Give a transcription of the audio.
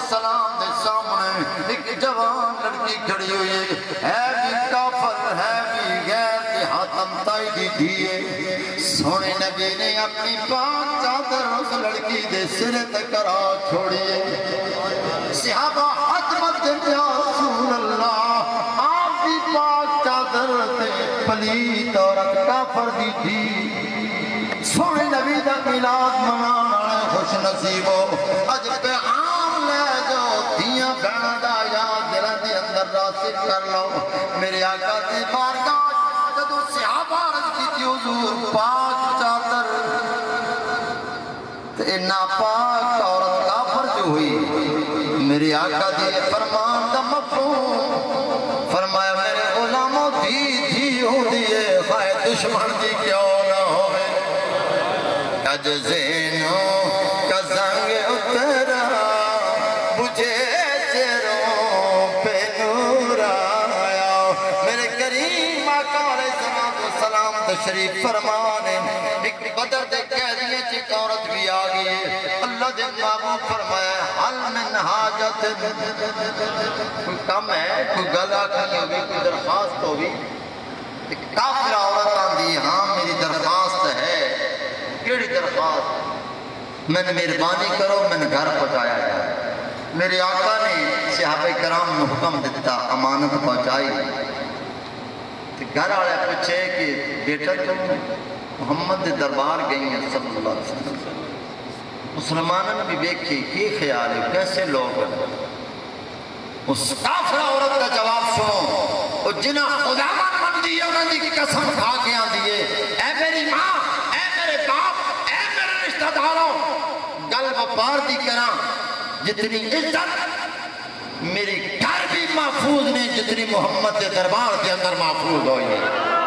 والسلام دے سامنے ایک جوان لڑکی کھڑی ہوئی ہے بھی کافر ہے بھی غیر کے حاتم تائی دی دیئے سونے نبی نے اپنی پاک چادر اس لڑکی دے سرے تکرا چھوڑیے صحابہ حضرت یا رسول اللہ آپ بھی پاک چادر تے پلیت عورت کافر دی تھی سونے نبی دا میلاد منانا خوش نصیب ہو اج پیغام لے جو دیاں بہناں دا یاد دلاں دے اندر راسخ کر لو میرے آقا دی بارگاہ جدوں صحابہ عرض کی حضور پاک چادر تے ناپاک عورت کافر جو ہوئی میرے آقا دی فرمان دا مفہوم فرمایا میرے غلاموں دی ہو دیئے خواہ دشمن دی کیوں نہ ہوئے اج زینوں کا زنگ اترا بجھے چہروں پہ نور آیا میرے کریم آقا علیہ السلام تشریف فرمانے ایک بدر دے قیدیے چک عورت بھی آگئی ہے اللہ دے محبوب فرمایا حل من حاجت کوئی کم ہے کوئی گلا کھنی ہوئی کوئی درخواست ہوئی ایک کافر عورت آندھی ہاں میری درخواست ہے کیڑی درخواست میں نے مہربانی کرو میں نے گھر پہنچایا جائے میرے آقا نے صحابہ کرام نے حکم دیتا امانت پہنچائی گھر والے پوچھے کہ بیٹا تم محمد دربار گئی ہیں صلی اللہ علیہ وسلم مسلمانوں نے بھی دیکھی کی خیال ہے کیسے لوگ اس کافر عورت کا جواب سنو اور جنہ خدا من دیئے انہوں نے قسم کھا کے آن دیئے اے میری ماں اے میرے باپ اے میرے رشتہ داروں گل وپار دی کرا جتنی عزت میری گھر بھی محفوظ نہیں جتنی محمد کے دربار کے اندر محفوظ ہوئی ہے